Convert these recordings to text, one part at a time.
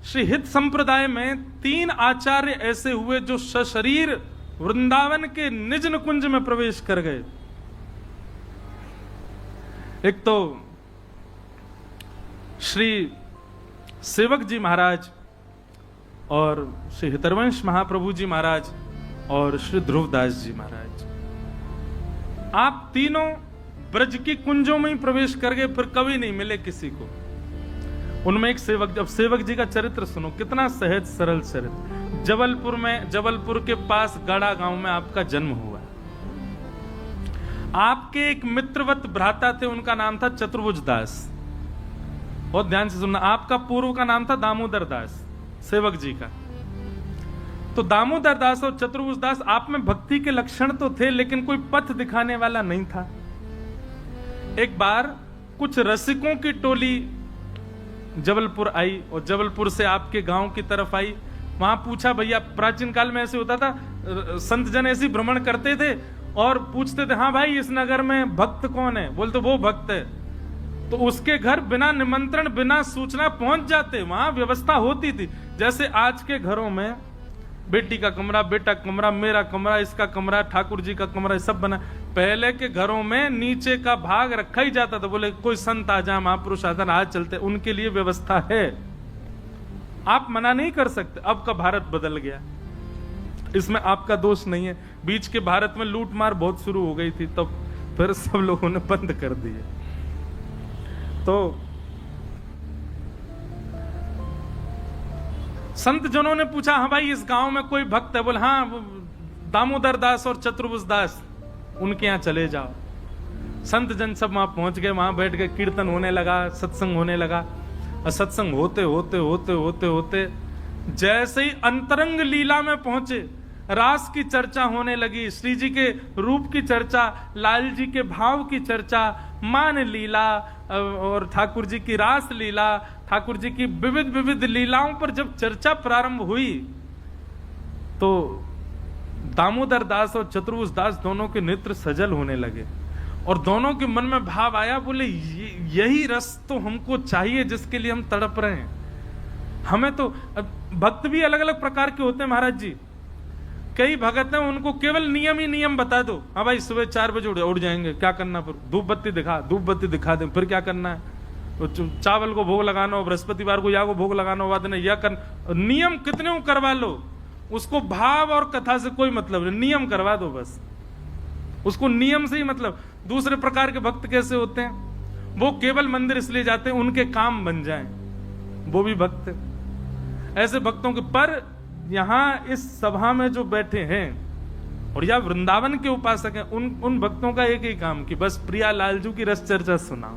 श्री हित संप्रदाय में 3 आचार्य ऐसे हुए जो सशरीर वृंदावन के निज निकुंज में प्रवेश कर गए। एक तो श्री सेवक जी महाराज और श्री हितरवंश महाप्रभु जी महाराज और श्री ध्रुवदास जी महाराज, आप तीनों ब्रज की कुंजों में ही प्रवेश कर गए, फिर कभी नहीं मिले किसी को। उनमें एक सेवक, जब सेवक जी का चरित्र सुनो, कितना सहज सरल चरित्र। जबलपुर के पास गढ़ा गांव में आपका जन्म हुआ। आपके एक मित्रवत भ्राता थे, उनका नाम था चतुर्भुज दास। बहुत ध्यान से सुनना, आपका पूर्व का नाम था दामोदर दास, सेवक जी का। तो दामोदर दास और चतुर्भुज दास, आप में भक्ति के लक्षण तो थे, लेकिन कोई पथ दिखाने वाला नहीं था। एक बार कुछ रसिकों की टोली जबलपुर आई और जबलपुर से आपके गांव की तरफ आई। वहां पूछा, भैया प्राचीन काल में ऐसे होता था, संत जन ऐसे भ्रमण करते थे और पूछते थे, हाँ भाई इस नगर में भक्त कौन है? बोलते वो भक्त है। तो उसके घर बिना निमंत्रण बिना सूचना पहुंच जाते। वहां व्यवस्था होती थी, जैसे आज के घरों में बेटी का कमरा, बेटा कमरा, मेरा कमरा, इसका कमरा, ठाकुर जी का कमरा, सब बना। पहले के घरों में नीचे का भाग रखा ही जाता था। बोले कोई संत आ जाए, महापुरुष आदर आज चलते, उनके लिए व्यवस्था है, आप मना नहीं कर सकते। अब का भारत बदल गया, इसमें आपका दोष नहीं है। बीच के भारत में लूट मार बहुत शुरू हो गई थी, तब फिर सब लोगों ने बंद कर दिए। तो संत जनों ने पूछा, हाँ भाई इस गांव में कोई भक्त है? बोले हाँ, दामोदर दास और चतुर्भुज दास, उनके यहां चले जाओ। संत जन सब वहां पहुंच गए, वहां बैठ गए, कीर्तन होने लगा, सत्संग होने लगा। और सत्संग होते होते होते होते होते जैसे ही अंतरंग लीला में पहुंचे, रास की चर्चा होने लगी, श्री जी के रूप की चर्चा, लाल जी के भाव की चर्चा, मान लीला और ठाकुर जी की रास लीला, ठाकुर जी की विविध विविध लीलाओं पर जब चर्चा प्रारंभ हुई, तो दामोदर दास और चतुर्भुज दास दोनों के नेत्र सजल होने लगे और दोनों के मन में भाव आया। बोले यही रस तो हमको चाहिए जिसके लिए हम तड़प रहे हैं। हमें तो भक्त भी अलग अलग प्रकार के होते हैं महाराज जी। कई भगत हैं, उनको केवल नियम ही नियम बता दो। हाँ भाई सुबह 4 बजे उठ जाएंगे, क्या करना? फिर धूप बत्ती दिखा दे, फिर क्या करना है? तो चावल को भोग लगाना हो, बृहस्पतिवार को या को भोग लगाना हो, या कर नियम कितने को करवा लो, उसको भाव और कथा से कोई मतलब नहीं, नियम करवा दो बस, उसको नियम से ही मतलब। दूसरे प्रकार के भक्त कैसे होते हैं? वो केवल मंदिर इसलिए जाते हैं उनके काम बन जाएं, वो भी भक्त। ऐसे भक्तों के पर यहां इस सभा में जो बैठे हैं और या वृंदावन के उपासक हैं, उन भक्तों का एक ही काम कि बस प्रिया लालजू की रस चर्चा सुनाओ।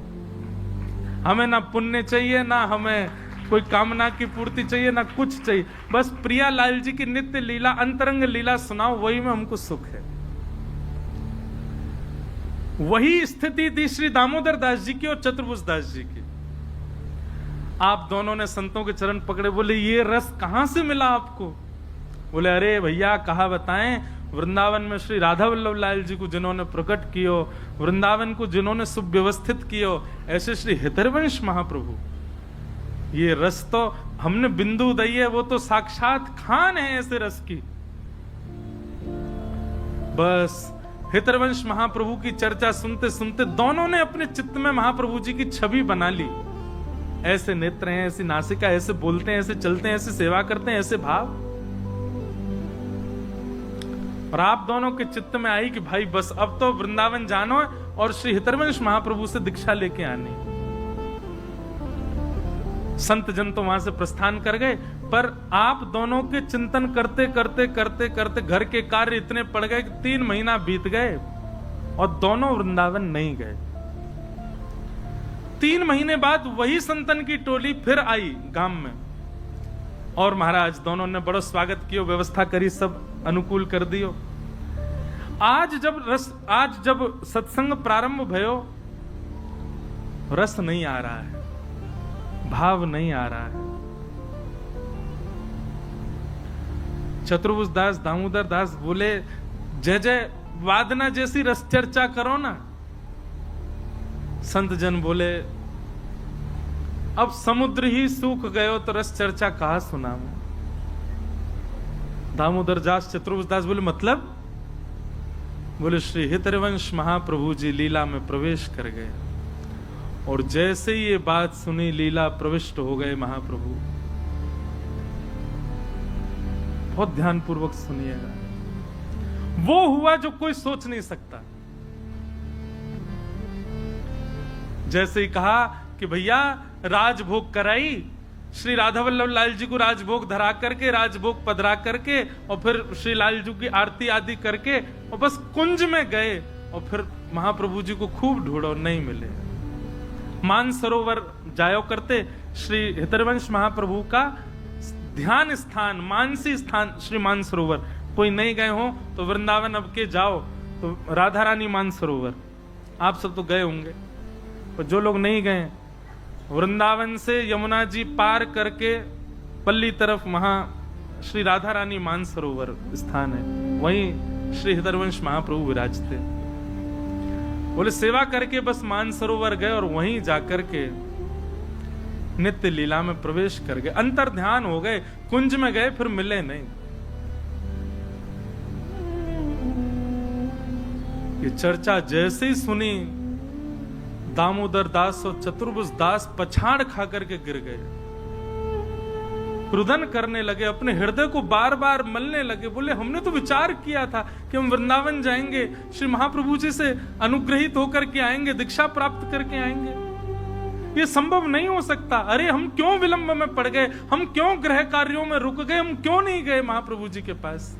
हमें ना पुण्य चाहिए, ना हमें कोई कामना की पूर्ति चाहिए, ना कुछ चाहिए, बस प्रिया लाल जी की नित्य लीला, अंतरंग लीला सुनाओ, वही में हमको सुख है। वही स्थिति थी श्री दामोदर दास जी की और चतुर्भुज दास जी की। आप दोनों ने संतों के चरण पकड़े, बोले ये रस कहां से मिला आपको? बोले अरे भैया कहा बताएं, वृंदावन में श्री राधा वल्लभ लाल जी को जिन्होंने प्रकट कियो, वृंदावन को जिन्होंने सुव्यवस्थित कियो, ऐसे श्री हितरवंश महाप्रभु, ये रस तो हमने बिंदु दई है, वो तो साक्षात खान है ऐसे रस की। बस हितरवंश महाप्रभु की चर्चा सुनते सुनते दोनों ने अपने चित्त में महाप्रभु जी की छवि बना ली। ऐसे नेत्र हैं, ऐसी नासिका, ऐसे बोलते हैं, ऐसे चलते हैं, ऐसे सेवा करते हैं, ऐसे भाव। और आप दोनों के चित्त में आई कि भाई बस अब तो वृंदावन जानो और श्री हितरवंश महाप्रभु से दीक्षा लेके आनी। संत जन तो वहां से प्रस्थान कर गए, पर आप दोनों के चिंतन करते करते करते करते घर के कार्य इतने पड़ गए कि 3 महीना बीत गए और दोनों वृंदावन नहीं गए। 3 महीने बाद वही संतन की टोली फिर आई गांव में और महाराज दोनों ने बड़ा स्वागत किया, व्यवस्था करी, सब अनुकूल कर दियो। आज जब सत्संग प्रारंभ भयो, रस नहीं आ रहा है, भाव नहीं आ रहा है। चतुर्भुज दास, दामोदर दास बोले जय जय वादना जैसी रस चर्चा करो ना। संत जन बोले अब समुद्र ही सूख गयो तो रस चर्चा कहा सुना मैं। दामोदर दास चतुर्भुज दास बोले मतलब? बोले श्री हितरवंश महाप्रभु जी लीला में प्रवेश कर गए और जैसे ही ये बात सुनी लीला प्रविष्ट हो गए महाप्रभु। बहुत ध्यान पूर्वक सुनिएगा, वो हुआ जो कोई सोच नहीं सकता। जैसे ही कहा कि भैया राजभोग कराई, श्री राधा वल्लभ लाल जी को राजभोग धरा करके, राजभोग पधरा करके और फिर श्री लाल जी की आरती आदि करके और बस कुंज में गए और फिर महाप्रभु जी को खूब ढूंढो, नहीं मिले। मानसरोवर जायो करते, श्री हितरवंश महाप्रभु का ध्यान स्थान, मानसी स्थान श्री मानसरोवर। कोई नहीं गए हो तो वृंदावन अब के जाओ तो राधा रानी मानसरोवर, आप सब तो गए होंगे, पर जो लोग नहीं गए, वृंदावन से यमुना जी पार करके पल्ली तरफ वहां श्री राधा रानी मानसरोवर स्थान है, वहीं श्री हितरवंश महाप्रभु विराजते। बोले सेवा करके बस मानसरोवर गए और वहीं जाकर के नित्य लीला में प्रवेश कर गए, अंतर ध्यान हो गए, कुंज में गए फिर मिले नहीं। ये चर्चा जैसे ही सुनी, दामोदर दास और चतुर्भुज दास पछाड़ खा करके गिर गए, रुदन करने लगे, अपने हृदय को बार बार मलने लगे। बोले हमने तो विचार किया था कि हम वृंदावन जाएंगे, श्री महाप्रभु जी से अनुग्रहित होकर के आएंगे, दीक्षा प्राप्त करके आएंगे, ये संभव नहीं हो सकता। अरे हम क्यों विलंब में पड़ गए, हम क्यों गृह कार्यों में रुक गए, हम क्यों नहीं गए महाप्रभु जी के पास।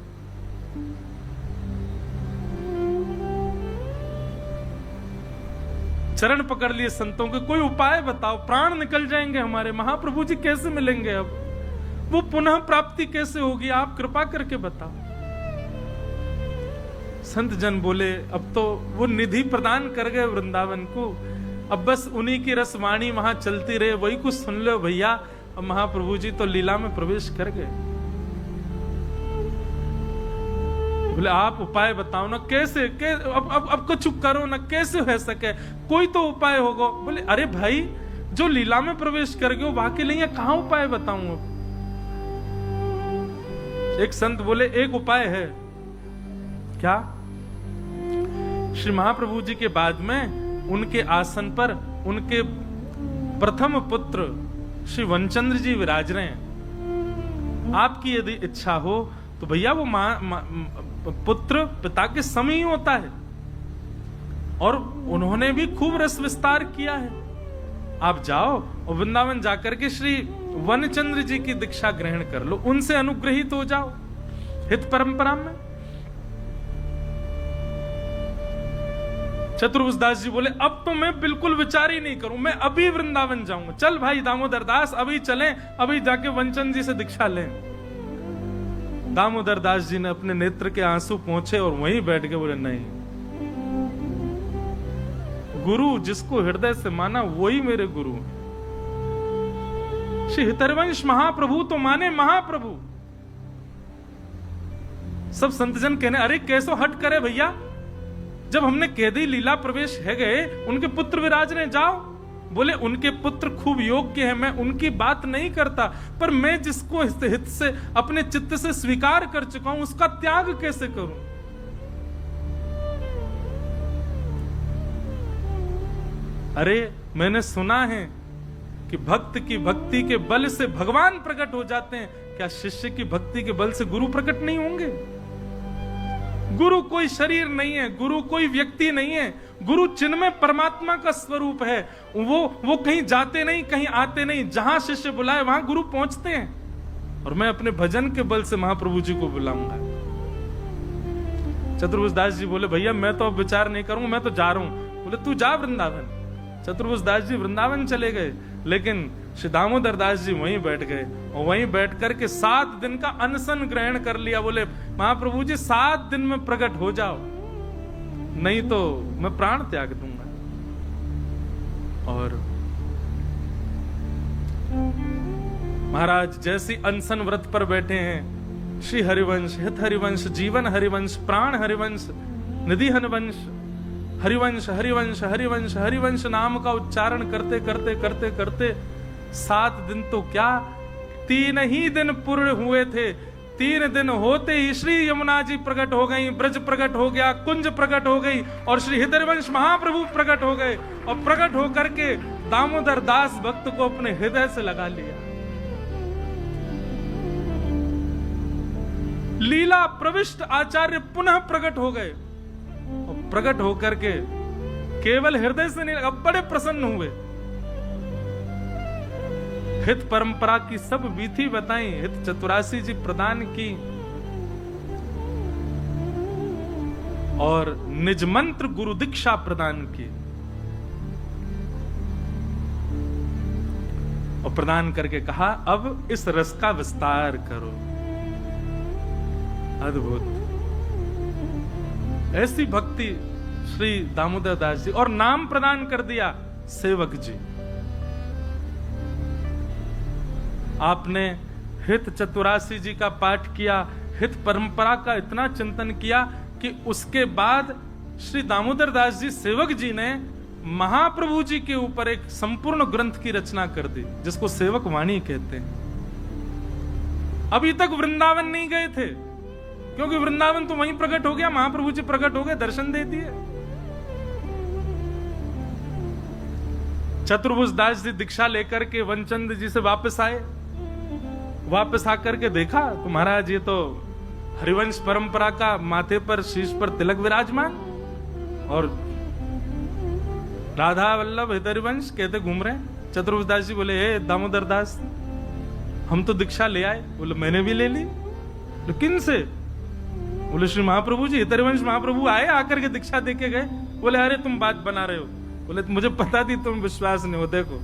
चरण पकड़ लिए संतों के, कोई उपाय बताओ, प्राण निकल जाएंगे हमारे, महाप्रभु जी कैसे मिलेंगे, अब वो पुनः प्राप्ति कैसे होगी, आप कृपा करके बताओ। संत जन बोले अब तो वो निधि प्रदान कर गए वृंदावन को, अब बस उन्हीं की रसवाणी वहां चलती रहे, वही कुछ सुन लो भैया। अब महाप्रभु जी तो लीला में प्रवेश कर गए। बोले आप उपाय बताओ ना, कैसे अब कुछ करो ना, कैसे हो सके, कोई तो उपाय होगा। बोले अरे भाई जो लीला में प्रवेश कर गए वहां के लिए कहां उपाय बताऊं। अब एक संत बोले एक उपाय है। क्या? श्री महाप्रभु जी के बाद में उनके आसन पर उनके प्रथम पुत्र श्री वनचंद्र जी विराज रहे हैं, आपकी यदि इच्छा हो तो भैया वो पुत्र पिता के समय ही होता है और उन्होंने भी खूब रस विस्तार किया है। आप जाओ और वृंदावन जाकर के श्री वनचंद्र जी की दीक्षा ग्रहण कर लो, उनसे अनुग्रहित हो जाओ हित परंपरा में। चतुर्भुज दास जी बोले अब तो मैं बिल्कुल विचार ही नहीं करूं, मैं अभी वृंदावन जाऊंगा। चल भाई दामोदर दास अभी चलें, अभी जाके वनचंद जी से दीक्षा लें। दामोदर दास जी ने अपने नेत्र के आंसू पोंछे और वहीं बैठ के बोले नहीं, गुरु जिसको हृदय से माना वही मेरे गुरु। श्री हितरवंश महाप्रभु तो माने महाप्रभु। सब संतजन कहने अरे कैसो हट करे भैया, जब हमने कह दी लीला प्रवेश है गए, उनके पुत्र विराज रहे, जाओ। बोले उनके पुत्र खूब योग्य है, मैं उनकी बात नहीं करता, पर मैं जिसको हित से अपने चित्त से स्वीकार कर चुका हूं उसका त्याग कैसे करूं। अरे मैंने सुना है कि भक्त की भक्ति के बल से भगवान प्रकट हो जाते हैं, क्या शिष्य की भक्ति के बल से गुरु प्रकट नहीं होंगे? गुरु कोई शरीर नहीं है, गुरु कोई व्यक्ति नहीं है, गुरु चिन्मय परमात्मा का स्वरूप है। वो कहीं जाते नहीं, कहीं आते नहीं, जहां शिष्य बुलाए वहां गुरु पहुंचते हैं। और मैं अपने भजन के बल से महाप्रभु जी को बुलाऊंगा। चतुर्भुज दास जी बोले भैया मैं तो अब विचार नहीं करूंगा, मैं तो जा रहा हूं। बोले तू जा वृंदावन। चतुर्भुज दास जी वृंदावन चले गए, लेकिन श्री दामोदर दास जी वहीं बैठ गए और वहीं बैठ करके 7 दिन का अनशन ग्रहण कर लिया। बोले महाप्रभु जी 7 दिन में प्रकट हो जाओ, नहीं तो मैं प्राण त्याग दूंगा। और महाराज जैसी अनशन व्रत पर बैठे हैं, श्री हरिवंश, हित हरिवंश, जीवन हरिवंश, प्राण हरिवंश, निधि हरिवंश, हरिवंश हरिवंश हरिवंश हरिवंश नाम का उच्चारण करते करते करते करते 7 दिन तो क्या, 3 ही दिन पूर्ण हुए थे। 3 दिन होते ही श्री यमुना जी प्रकट हो गई, ब्रज प्रकट हो गया, कुंज प्रकट हो गई और श्री हृदयवंश महाप्रभु प्रकट हो गए और प्रकट होकर के दामोदर दास भक्त को अपने हृदय से लगा लिया। लीला प्रविष्ट आचार्य पुनः प्रकट हो गए और प्रकट होकर के केवल हृदय से नहीं लगा, बड़े प्रसन्न हुए। हित परंपरा की सब विधि बताई, हित चतुरासी जी प्रदान की और निज मंत्र गुरु दीक्षा प्रदान की और प्रदान करके कहा अब इस रस का विस्तार करो। अद्भुत ऐसी भक्ति श्री दामोदर दास जी, और नाम प्रदान कर दिया सेवक जी। आपने हित चतुरासी जी का पाठ किया, हित परंपरा का इतना चिंतन किया कि उसके बाद श्री दामोदर दास जी सेवक जी ने महाप्रभु जी के ऊपर एक संपूर्ण ग्रंथ की रचना कर दी, जिसको सेवक वाणी कहते हैं। अभी तक वृंदावन नहीं गए थे, क्योंकि वृंदावन तो वहीं प्रकट हो गया, महाप्रभु जी प्रकट हो गए, दर्शन दे दिए। चतुर्भुज दास जी दीक्षा लेकर के वनचंद जी से वापस आए। वापस आकर के देखा तो महाराज ये तो हरिवंश परंपरा का माथे पर शीश पर तिलक विराजमान और राधा वल्लभ हरिवंश कहते घूम रहे हैं। चतुर्भुज दास जी बोले हे दामोदर दास, हम तो दीक्षा ले आए। बोले मैंने भी ले ली। किन से? बोले श्री महाप्रभु जी, हरिवंश महाप्रभु आए, आकर के दीक्षा दे के गए। बोले अरे तुम बात बना रहे हो। बोले मुझे पता थी तुम विश्वास नहीं हो। देखो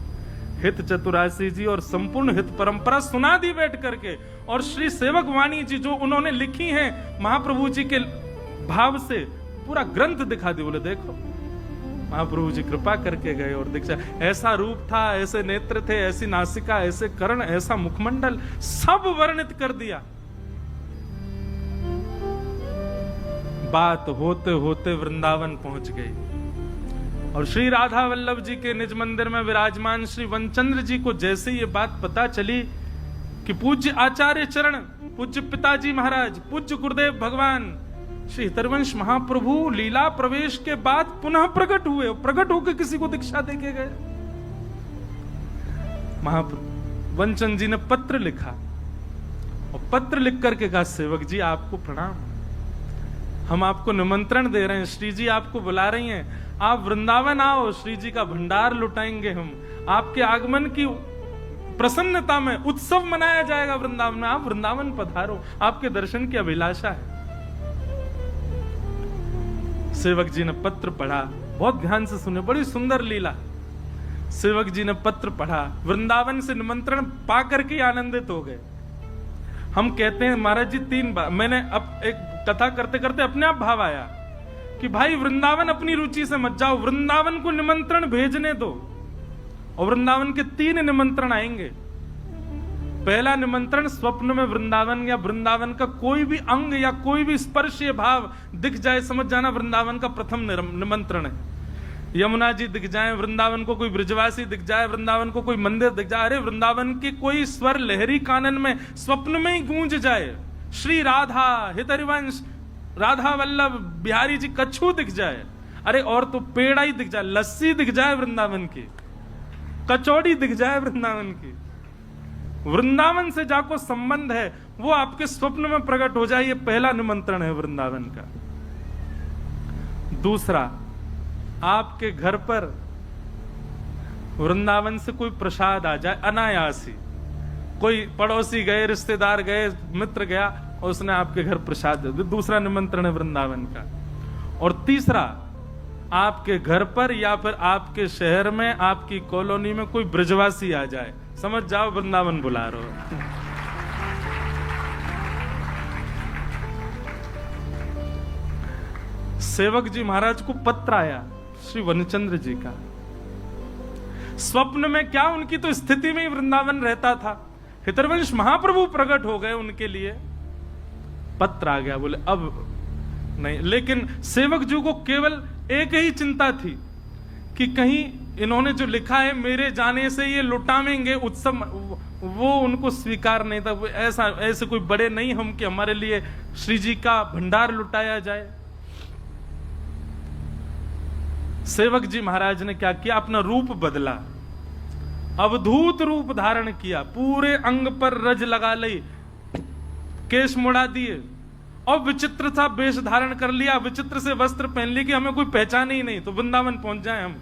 हित चतुरासी जी और संपूर्ण हित परंपरा सुना दी बैठ करके, और श्री सेवक वाणी जी जो उन्होंने लिखी हैं महाप्रभु जी के भाव से पूरा ग्रंथ दिखा दी। बोले देखो महाप्रभु जी कृपा करके गए और दीक्षा, ऐसा रूप था, ऐसे नेत्र थे, ऐसी नासिका, ऐसे कर्ण, ऐसा मुखमंडल, सब वर्णित कर दिया। बात होते होते वृंदावन पहुंच गई और श्री राधा वल्लभ जी के निज मंदिर में विराजमान श्री वनचंद्र जी को जैसे ये बात पता चली कि पूज्य आचार्य चरण, पूज्य पिताजी महाराज, पूज्य गुरुदेव भगवान श्री हरिवंश महाप्रभु लीला प्रवेश के बाद पुनः प्रकट हुए, प्रकट होकर किसी को दीक्षा देके गए। महाप्रभु वनचंद जी ने पत्र लिखा और पत्र लिख करके कहा सेवक जी आपको प्रणाम, हम आपको निमंत्रण दे रहे हैं, श्री जी आपको बुला रही हैं, आप वृंदावन आओ, श्री जी का भंडार लुटाएंगे हम, आपके आगमन की प्रसन्नता में उत्सव मनाया जाएगा वृंदावन में, आप वृंदावन पधारो, आपके दर्शन की अभिलाषा है। सेवक जी ने पत्र पढ़ा, बहुत ध्यान से सुने, बड़ी सुंदर लीला। सेवक जी ने पत्र पढ़ा, वृंदावन से निमंत्रण पाकर के आनंदित हो गए। हम कहते हैं महाराज जी 3 बार, मैंने अब एक कथा करते करते अपने आप भाव आया कि भाई वृंदावन अपनी रुचि से मत जाओ, वृंदावन को निमंत्रण भेजने दो। और वृंदावन के 3 निमंत्रण आएंगे। पहला निमंत्रण स्वप्न में वृंदावन या वृंदावन का कोई भी अंग या कोई भी स्पर्शीय भाव दिख जाए, समझ जाना वृंदावन का प्रथम निमंत्रण है। यमुना जी दिख जाए, वृंदावन को कोई ब्रजवासी दिख जाए, वृंदावन को कोई मंदिर दिख जाए, अरे वृंदावन की कोई स्वर लहरी कानन में स्वप्न में ही गूंज जाए, श्री राधा हित हरिवंश राधा वल्लभ बिहारी जी कच्छू दिख जाए, अरे और तो पेड़ा ही दिख जाए, लस्सी दिख जाए वृंदावन की, कचौड़ी दिख जाए वृंदावन की, वृंदावन से जाको संबंध है वो आपके स्वप्न में प्रकट हो जाए, ये पहला निमंत्रण है वृंदावन का। दूसरा, आपके घर पर वृंदावन से कोई प्रसाद आ जाए अनायास ही, कोई पड़ोसी गए, रिश्तेदार गए, मित्र गया और उसने आपके घर प्रसाद दे दिया, दूसरा निमंत्रण है वृंदावन का। और तीसरा, आपके घर पर या फिर आपके शहर में, आपकी कॉलोनी में कोई ब्रजवासी आ जाए, समझ जाओ वृंदावन बुला रहे हो। सेवक जी महाराज को पत्र आया श्री वनचंद्र जी का। स्वप्न में क्या, उनकी तो स्थिति में ही वृंदावन रहता था, हरिवंश महाप्रभु प्रकट हो गए उनके लिए, पत्र आ गया। बोले अब नहीं, लेकिन सेवक जी को केवल एक ही चिंता थी कि कहीं इन्होंने जो लिखा है मेरे जाने से ये लुटावेंगे उत्सव, वो उनको स्वीकार नहीं था। ऐसे कोई बड़े नहीं हम कि हमारे लिए श्री जी का भंडार लुटाया जाए। सेवक जी महाराज ने क्या किया, अपना रूप बदला, अवधूत रूप धारण किया, पूरे अंग पर रज लगा ली, केश मुड़ा दिए और विचित्र सा वेश धारण कर लिया, विचित्र से वस्त्र पहन लिए कि हमें कोई पहचान ही नहीं, तो वृंदावन पहुंच जाए हम।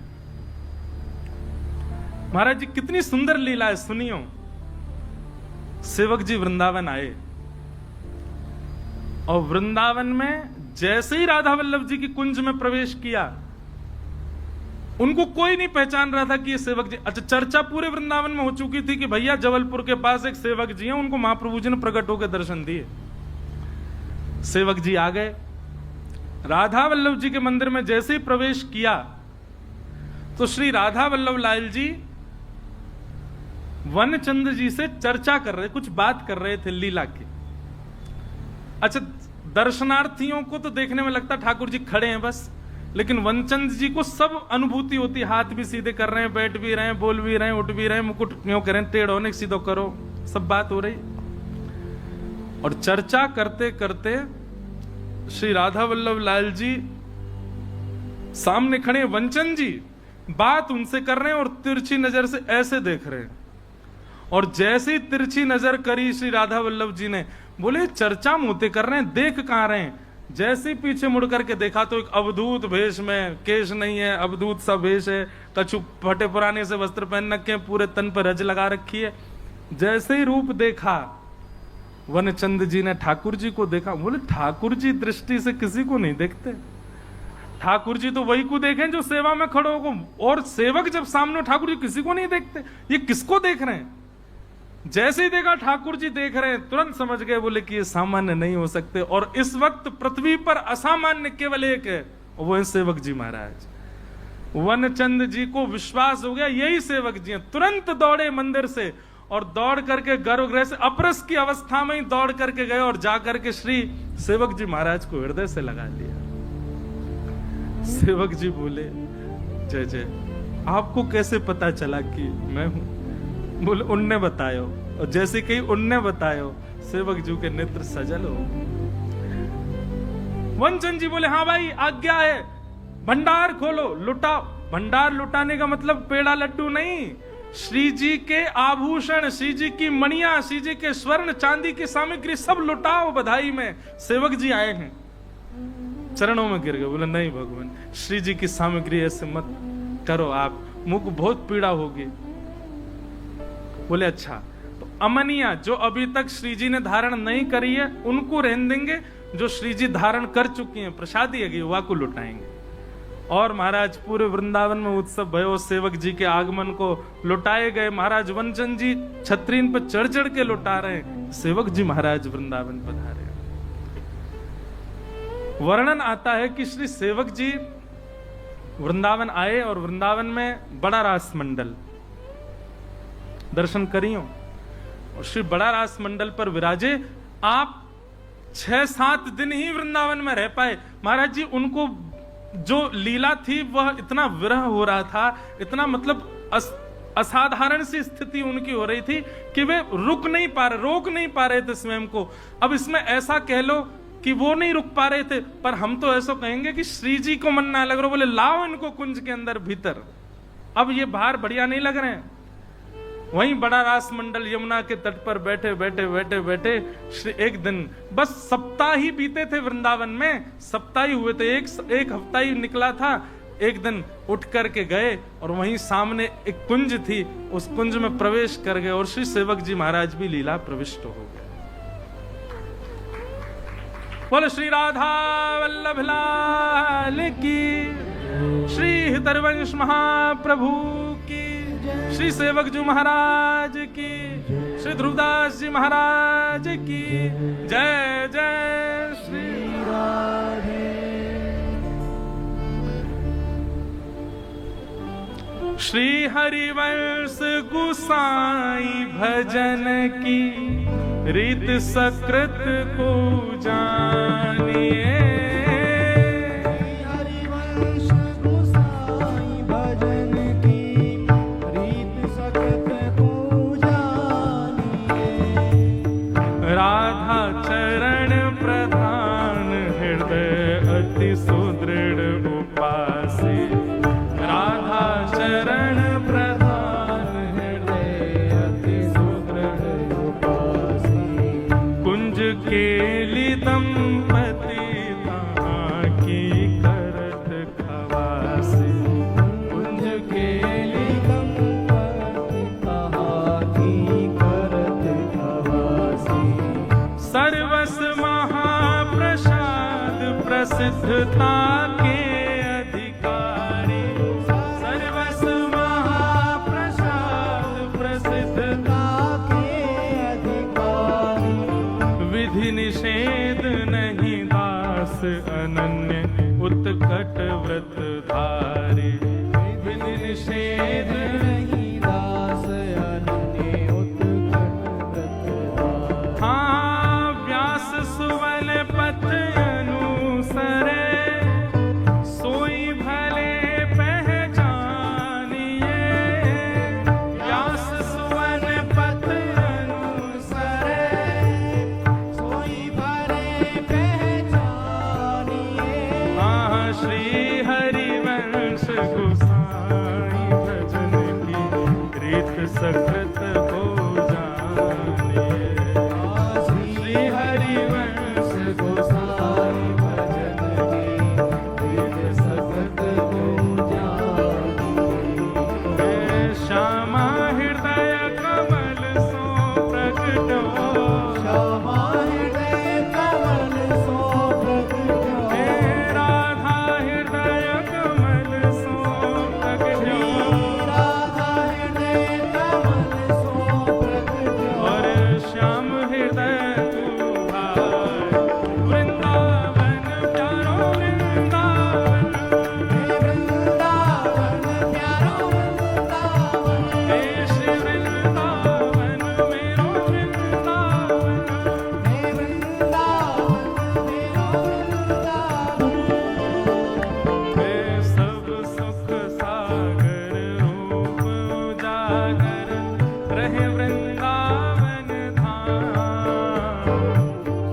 महाराज जी कितनी सुंदर लीला है, सुनियो। सेवक जी वृंदावन आए और वृंदावन में जैसे ही राधा वल्लभ जी की कुंज में प्रवेश किया, उनको कोई नहीं पहचान रहा था कि ये सेवक जी। अच्छा, चर्चा पूरे वृंदावन में हो चुकी थी कि भैया जबलपुर के पास एक सेवक जी हैं, उनको महाप्रभु जी ने प्रकट होकर दर्शन दिए। सेवक जी आ गए, राधा वल्लभ जी के मंदिर में जैसे ही प्रवेश किया तो श्री राधा वल्लभ लाल जी वनचंद जी से चर्चा कर रहे, कुछ बात कर रहे थे लीला की। अच्छा, दर्शनार्थियों को तो देखने में लगता ठाकुर जी खड़े हैं बस, लेकिन वनचंद जी को सब अनुभूति होती, हाथ भी सीधे कर रहे हैं, बैठ भी रहे हैं, बोल भी रहे हैं, उठ भी रहे हैं, मुकुट क्यों करें, टेढ़ होने सीधो करो, सब बात हो रही। और चर्चा करते करते श्री राधा वल्लभ लाल जी सामने खड़े, वनचंद जी बात उनसे कर रहे हैं और तिरछी नजर से ऐसे देख रहे हैं। और जैसे ही तिरछी नजर करी श्री राधा वल्लभ जी ने, बोले चर्चा मोते कर रहे हैं, देख कहां रहे हैं। जैसे ही पीछे मुड़ करके देखा तो एक अवधूत भेष में, केश नहीं है, अवधूत सा भेष है, कछु फटे पुराने से वस्त्र पहन रखे, पूरे तन पर रज लगा रखी है। जैसे ही रूप देखा, वनचंद जी ने ठाकुर जी को देखा, बोले ठाकुर जी दृष्टि से किसी को नहीं देखते, ठाकुर जी तो वही को देखें जो सेवा में खड़ो हो, और सेवक जब सामने ठाकुर जी किसी को नहीं देखते, ये किसको देख रहे हैं। जैसे ही देखा ठाकुर जी देख रहे हैं, तुरंत समझ गए, बोले कि ये सामान्य नहीं हो सकते। और इस वक्त पृथ्वी पर असामान्य केवल एक है, वो है सेवक जी महाराज। वनचंद जी को विश्वास हो गया यही सेवक जी हैं। तुरंत दौड़े मंदिर से और दौड़ करके गर्भगृह से अपरस की अवस्था में ही दौड़ करके गए और जाकर के श्री सेवक जी महाराज को हृदय से लगा लिया। सेवक जी बोले, जय जय, आपको कैसे पता चला कि मैं हूं। बोले उनने बतायो, और जैसे कही उनने बतायो, सेवक जी के नेत्र सजल हो। वनचंद जी बोले, हाँ भाई आज्ञा है, भंडार खोलो, लुटाओ। भंडार लुटाने का मतलब पेड़ा लड्डू नहीं, श्री जी के आभूषण, श्री जी की मणियां, श्री जी के स्वर्ण चांदी की सामग्री सब लुटाओ बधाई में। सेवक जी आए हैं, चरणों में गिर गए, बोले नहीं भगवान, श्री जी की सामग्री ऐसे मत करो आप, मुझको बहुत पीड़ा होगी। बोले अच्छा, तो अमनिया जो अभी तक श्री जी ने धारण नहीं करी है उनको रहने देंगे, जो श्री जी धारण कर चुकी हैं प्रसादी है वह को लुटाएंगे। और महाराज पूरे वृंदावन में उत्सव भयो, सेवक जी के आगमन को लुटाए गए। महाराज वनचंद जी छतरीन पर चढ़ चढ़ के लुटा रहे हैं, सेवक जी महाराज वृंदावन पधारे। वर्णन आता है कि श्री सेवक जी वृंदावन आए और वृंदावन में बड़ा रास मंडल दर्शन करियो और श्री बड़ा रास मंडल पर विराजे। आप 6-7 दिन ही वृंदावन में रह पाए। महाराज जी उनको जो लीला थी वह इतना विरह हो रहा था, इतना मतलब असाधारण सी स्थिति उनकी हो रही थी कि वे रोक नहीं पा रहे थे स्वयं को। अब इसमें ऐसा कह लो कि वो नहीं रुक पा रहे थे, पर हम तो ऐसा कहेंगे कि श्री जी को मन ना लग रहा, बोले लाओ इनको कुंज के अंदर भीतर, अब ये बाहर बढ़िया नहीं लग रहे हैं। वहीं बड़ा रास मंडल यमुना के तट पर बैठे बैठे श्री एक दिन, बस सप्ताह ही बीते थे वृंदावन में, सप्ताह ही हुए थे, एक हफ्ता ही निकला था। एक दिन उठ करके गए और वहीं सामने एक कुंज थी, उस कुंज में प्रवेश कर गए और श्री सेवक जी महाराज भी लीला प्रविष्ट हो गए। बोले श्री राधा वल्लभ लाल की, श्री हितरवंश महाप्रभु की, श्री सेवक जी महाराज की, श्री ध्रुवदास जी महाराज की जय जय श्री राधे। श्री हरिवंश गुसाई भजन की रीत सकृत को जानिए। हरिवंश गुसाई भजन की केली दंपति तहाँ की करत खवासी। कुंज केली दंपति तहाँ की करत खवासी। सर्वस महाप्रसाद प्रसिद्धता के अधिकारी। सर्वस महाप्रसाद प्रसिद्धता के अधिकारी। विधि निषेध नहीं दास अनन्य उत्कट व्रत धारी। विधि निषेध नहीं दास अनन्य उत्कट व्रत धारी। हाँ व्यास सुवन पथ अनुसरे सोई भले पहचानिए। व्यास सुवन पथ अनुसरे सोई भले पहचानिए। हाँ श्री हरिवंश गोसाई भजन की रीत सकृत हो जानिए। श्री हरिवंश गोसाई भजन की रीत सकृत हो जानिए। श्यामा हृदय कमल सो प्रगटो। श्यामा हृदय कमल सो प्रगटो। राधा हृदय कमल सो प्रगटो। राधा हृदय कमल सो प्रगटो। और श्याम हृदय तू भाई वृंदावन प्यारो वृंदावन। वृंदावन प्यारो वृंदावन। हे श्री वृंदावन मेरो वृंदावन। हे वृंदावन मेरो वृंदावन। हे सब सुख सागर रूप उजागर रहे वृंदावन धाम।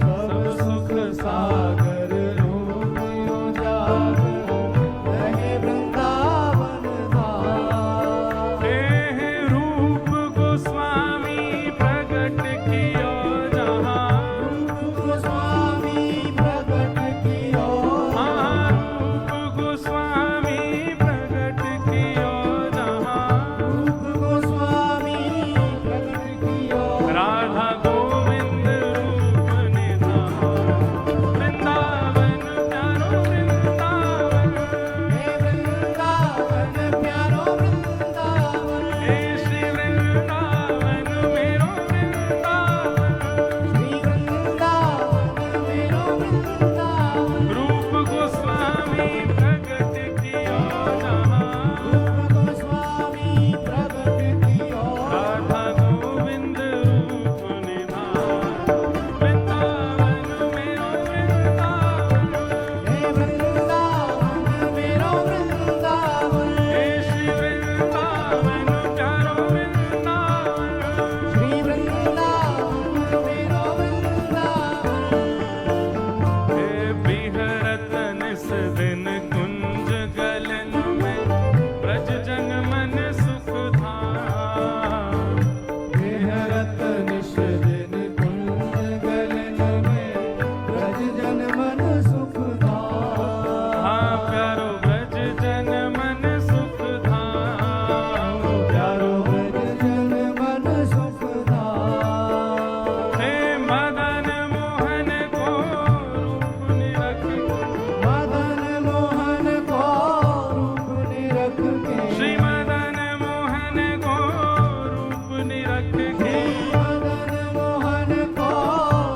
सब सुख सागर रूप उजागर रहे वृंदावन धाम। हे रूप गोस्वामी प्रगट कियो जहाँ। गोस्वामी प्रगट कियो। रूप गोस्वामी प्रगट कियो जहाँ। रूप गोस्वामी प्रगट कियो। राधा गोविंद रूप निधान। वृंदावन प्यारो वृंदावन। हे वृंदावन प्यारो वृंदावन। हे श्री वृंदावन मेरो वृंदावन। श्री वृंदावन मेरो वृंदावन। रूप गोस्वामी प्रगट कियो जहाँ। रूप गोस्वामी प्रगट कियो। राधा गोविंद रूप निधान। वृंदावन मेरो वृंदावन। हे वृंदावन मेरो वृंदावन। हे श्री वृंदावन प्यारो वृंदावन। श्री वृंदावन मेरो वृंदावन। हे बिहरत निस दिन कुंज गलन में ब्रज जन मन सुख धाम। विहरत निश दिन कुंज गलन में ब्रज जन मन सुख धाम। हाँ प्यारो ब्रज जन मन सुख धाम। प्यारो ब्रज जन मन सुख धाम। हे मदन मोहन को रूप निरख। मदन मोहन को रूप निरख के। श्री मदन मोहन को रूप निरख के। मदन मोहन को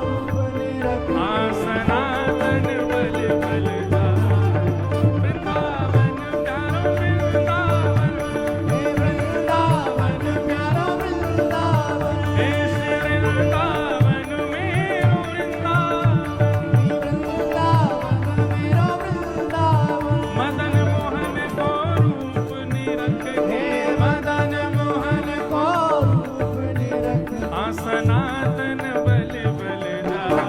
रूप निरख के। हाँ सनातन बल बल जाए। वृंदावन प्यारो वृंदावन। हे वृंदावन प्यारो वृंदावन। हे श्री वृंदावन मेरो वृंदावन। श्री वृंदावन मेरो वृंदावन। मदन मोहन को रूप निरख हे के। मदन मोहन को रूप निरख के। हाँ सनातन बल बल जाए।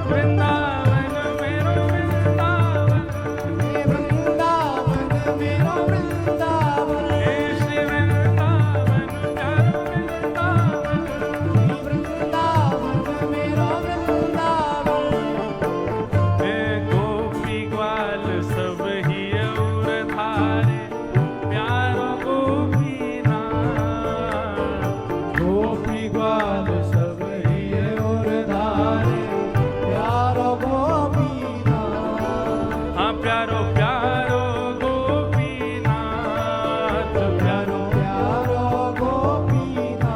वृंदावन मेरो वृंदावन। हे वृंदावन मेरो वृंदावन। हे श्री वृंदावन प्यारो वृंदावन। श्री वृंदावन मेरो वृंदावन। गोपी ग्वाल सब ही और धारे प्यारो गोपीनाथ। हाँ प्यारो प्यारो गोपीनाथ, प्यारो प्यारो गोपीनाथ।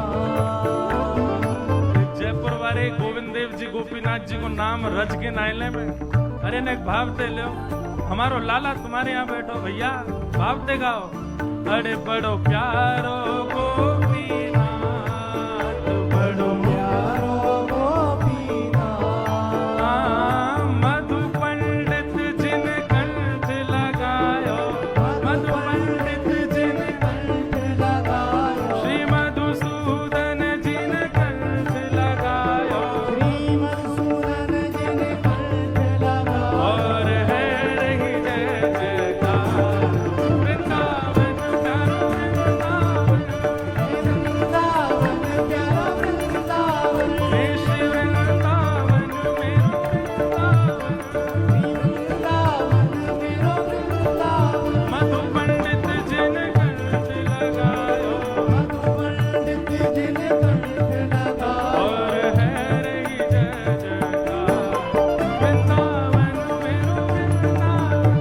जयपुर वाले गोविंद देव जी गोपीनाथ जी को नाम रज के नायले में अरे ने भाव दे लो, हमारो लाला तुम्हारे यहाँ बैठो भैया, भाव दे गाओ। अरे बड़ो प्यारो गोपीनाथ, बड़ो प्यारो गोपीनाथ। मधु पंडित जिन कंठ लगायो, मधु पंडित जिन कंठ लगायो, श्री मधुसूदन जिन कंठ लगायो, श्री मधुसूदन जिन कंठ लगायो। और है रही जय जयकार वृंदावन प्यारो वृंदावन, वृंदावन प्यारो वृंदावन। देश वृंदावन मेरो वृंदावन, वृंदावन मेरो वृंदावन। मधु पंडित जिन कंठ लगायो, मधु पंडित जिन कंठ लगायो। और है रही जय जयकार वृंदावन मेरो वृंदावन,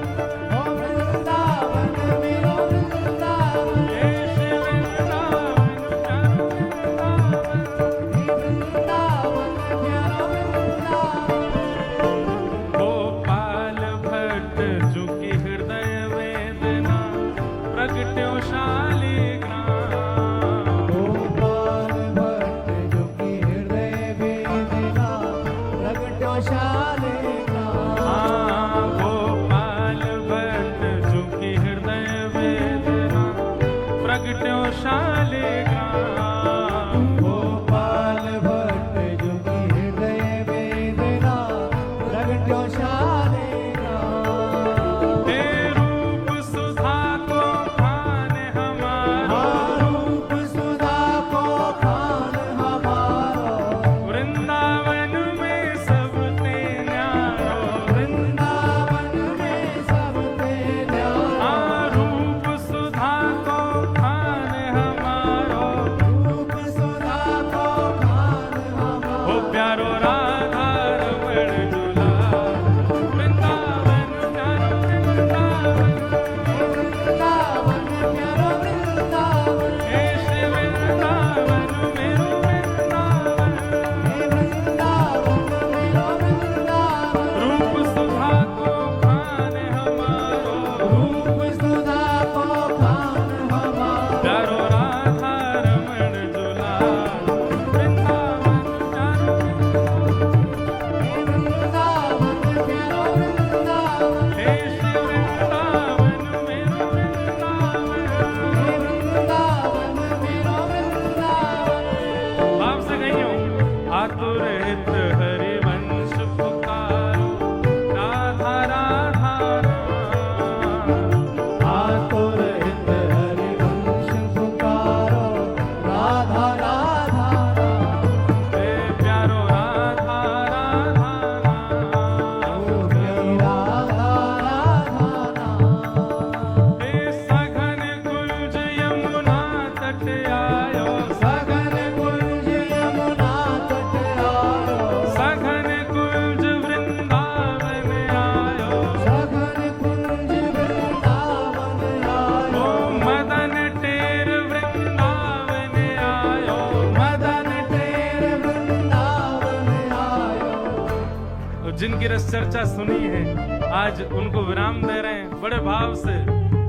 ओ वृंदावन मेरो वृंदावन। देश वृंदावन प्यारो वृंदावन, वृंदावन प्यारो वृंदावन। गोपाल भट्ट झुकी हृदय वेदना प्रगट्यो शालिग्राम। गोपाल भट्ट जो की हृदय वेदना प्रगटो शालिग्राम। हाँ गोपाल भट्ट झुकी हृदय वेदना प्रगट्यो शालिग्राम। गोपाल भट्ट जो की हृदय वेदना प्रगटो शालिग्राम। हे रूप सुधा को खान हमारा, रूप सुधा को खान हमारो। वृंदावन में सबते न्यारो, वृंदावन में सबते न्यारो। रूप सुधा को खान हमारो, रूप सुधा को खान हमारो। ओ प्यारो राधा रमण झूला वृंदावन प्यारो वृंदावन, वृंदावन प्यारो वृंदावन। हे श्री वृंदावन मेरो वृंदावन, वृंदावन मेरो वृंदावन। रूप सुधा को खान हमारो, रूप सुधा को खान हमारो। प्यारो राधा रमण झूला वृंदावन प्यारो वृंदावन प्यारो वृंदावन। हे श्री वृंदावन मेरो वृंदावन। वृंदावन मेरो वृंदावन। भाव से गईयो आतुर हित हरिवंश पुकारो, राधा राधा आतुर हित हरिवंश पुकारो, राधा राधा हे प्यारो राधा राधा राधा राधा। हे सघन कुंज यमुना तट आयो, सघन कुंज यमुना तट आयो। सघन कुंज वृंदावन आयो, सघन कुंज वृंदावन आयो। ओ मदन टेर वृंदावन आयो, मदन टेर वृंदावन आयो। जिनकी रस चर्चा सुनी है आज उनको विराम दे रहे हैं बड़े भाव से।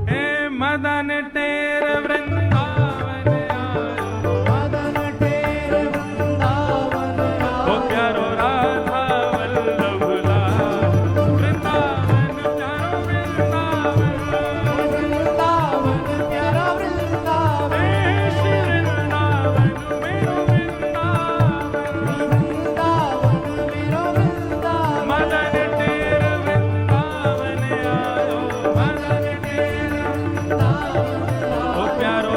हे मदन टेर वृंदावन आयो, मदन टेर वृंदावन ओ आयो। प्यारो राधा वल्लभ लाल वृंदावन प्यारो वृंदावन, वृंदावन प्यारा वृंदावन। हे श्री वृंदावन मेरो वृंदावन, वृंदावन मेरो वृंदावन। मदन टेर वृंदावन आयो, मदन टेर वृंदावन ओ प्यारो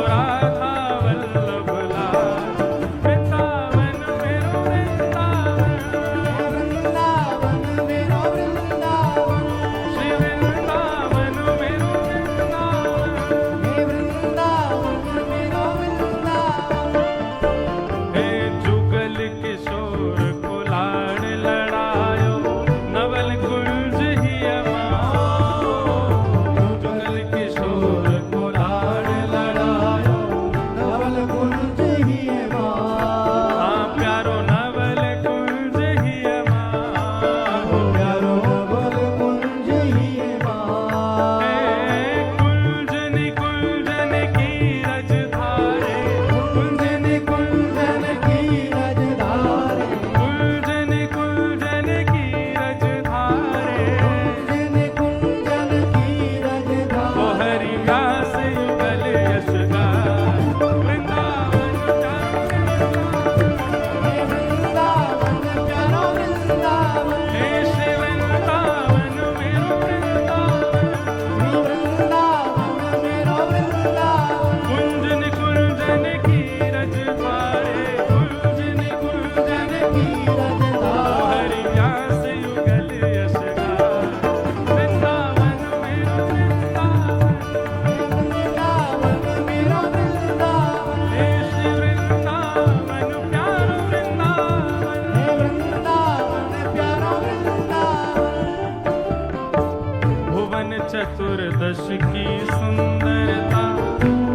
चतुर्दश की सुंदरता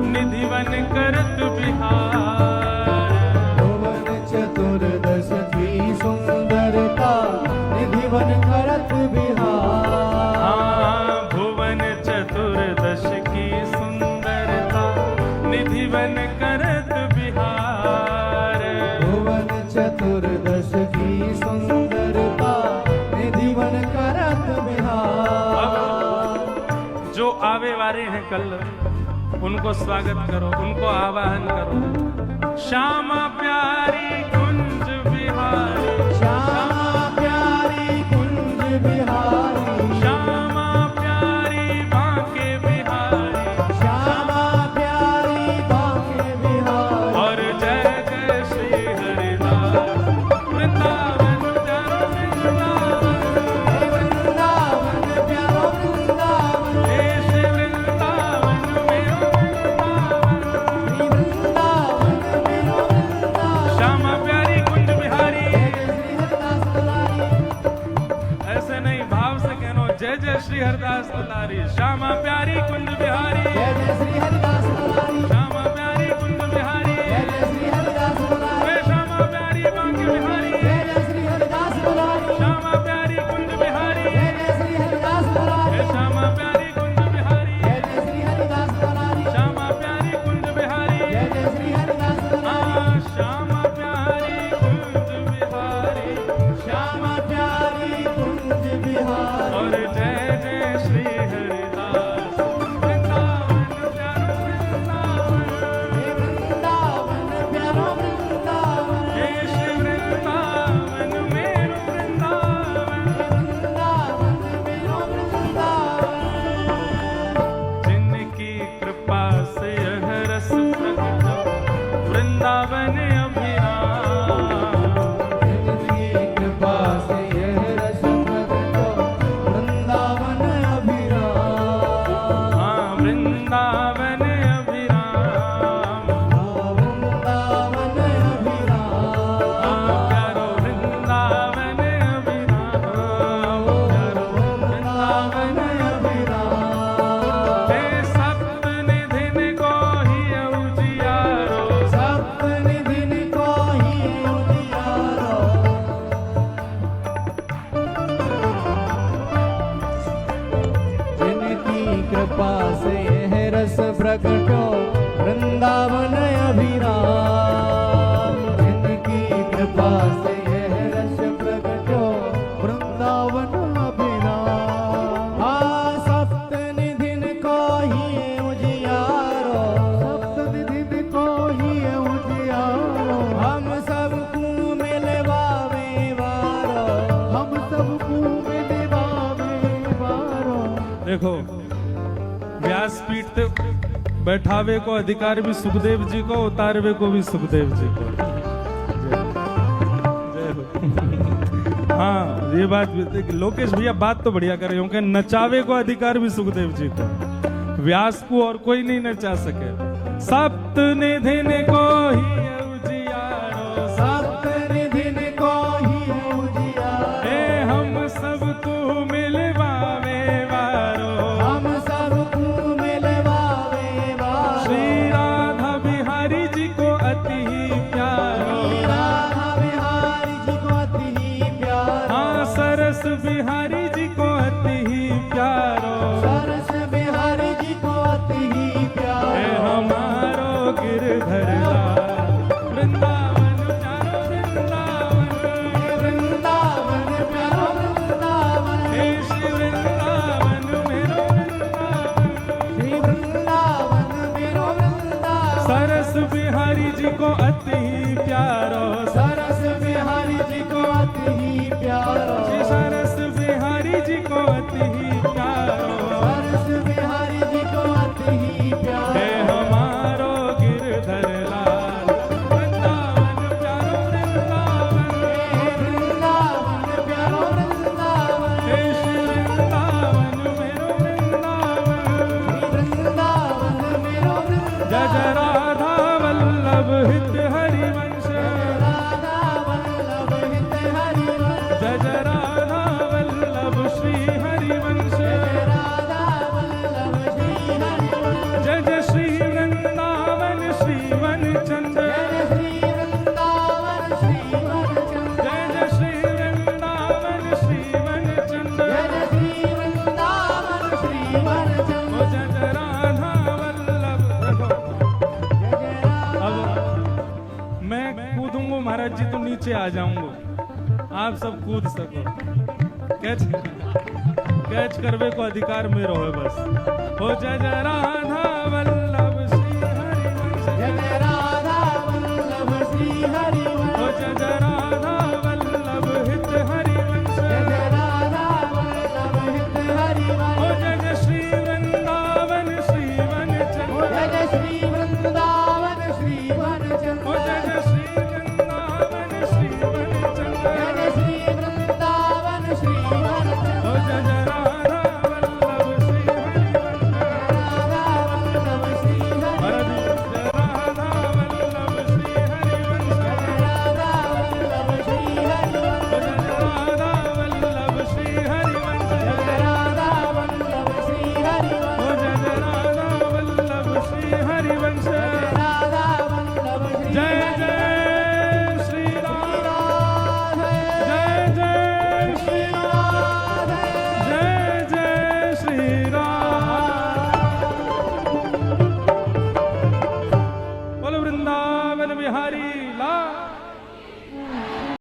निधिवन करत बिहार। भुवन चतुर्दश की सुंदरता निधिवन करत बिहार। हाँ, भुवन चतुर्दश की सुंदरता निधिवन करत बिहार। भुवन चतुर्दश की सुंदरता निधिवन करत बिहार। जो आवे वाले हैं कल, उनको स्वागत करो, उनको आवाहन करो। श्यामा प्यारी कुंज बिहारी, श्यामा प्यारी कुंज बिहारी। श्यामा प्यारी बांके बिहारी, श्यामा प्यारी बांके बिहारी। और जय जय श्री हरिदास। वृंदावन प्यारो वृंदावन, वृंदावन प्यारो वृंदावन। हे श्री वृंदावन मेरो वृंदावन। वृंदावन मेरो वृंदावन। श्यामा प्यारी कुंज बिहारी। जय श्री हरिदास दुलारी। ऐसे नहीं, भाव से कहनो, जय जय श्री हरिदास दुलारी। श्यामा प्यारी कुंज बिहारी, जय जय श्री हरिदास दुलारी। श्यामा प्यारी कुंज बिहारी। जय जय श्री हरिदास दुलारी। वे श्यामा प्यारी बांके बिहारी, जय जय श्री हरिदास दुलारी। श्यामा प्यारी कुंज बिहारी। जय जय श्री हरिदास दुलारी। वे श्यामा प्यारी कुंज बिहारी, जय जय श्री हरिदास दुलारी। श्यामा प्यारी कुंज बिहारी। जय जय श्री हरिदास दुलारी। हाँ, श्यामा प्यारी कुंज बिहारी, श्यामा प्यारी कुंज बिहारी। और जय जय श्री हरिदास। वृंदावन प्यारो वृंदावन, हे वृंदावन प्यारो वृंदावन। हे श्री वृंदावन मेरो वृंदावन। वृंदावन मेरो वृंदावन। जिनकी कृपा से यह रस प्रकट हो, वृंदावन अभिराम। जिनकी कृपा से यह रस प्रकट हो, वृंदावन अभिराम। हाँ, वृंदावन अभिराम। वृंदावन अभिराम। प्यारो वृंदावन अभिराम, प्यारो वृंदावन अभिराम। हे सप्त निधिन को ही उजियारो। सप्त निधिन को ही उजियारो। जिनकी कृपा से यह रस प्रकट हो, वृंदावन अभिराम। जिनकी कृपा से यह रस प्रकट हो, वृंदावन अभिराम। हाँ, सप्त निधिन को ही उजियारो। सप्त निधिन को ही उजियारो। हम सबको मिलवावे वारो। हम सबको मिलवावे वारो। देखो, व्यासपीठ पे बैठावे को अधिकार भी सुखदेव जी को, उतारवे को भी सुखदेव जी को। जय हो। हाँ, ये बात लोकेश भैया बात तो बढ़िया कर रहे हो कि नचावे को अधिकार भी सुखदेव जी को, व्यास को और कोई नहीं नचा सके। सप्त निधिन को ही उजियारो, सप्त निधिन को ही उजियारो। हे हम सबको मिलवावे वारो। हम सबको मिलवावे वारो। श्री राधा बिहारी जी को अति ही प्यारो। श्री राधा बिहारी जी को अति ही प्यारो। हाँ, सरस बिहारी जी को अति ही प्यारो। सरस बिहारी जी को अति ही हे प्यारो। हमारो गिरधर लाल, वृंदावन प्यारो वृंदावन। वृंदावन प्यारो वृंदावन। हे श्री वृंदावन मेरो वृंदावन। श्री वृंदावन मेरो वृंदावन। सरस बिहारी जी को अति ही प्यारो। सरस बिहारी जी को अति ही प्यारो। श्री सरस बिहारी महाराज जी तो नीचे आ जाऊंगा, आप सब कूद सको। कैच करवे को अधिकार में रहो बस। हो जय जय राधा वल्लभ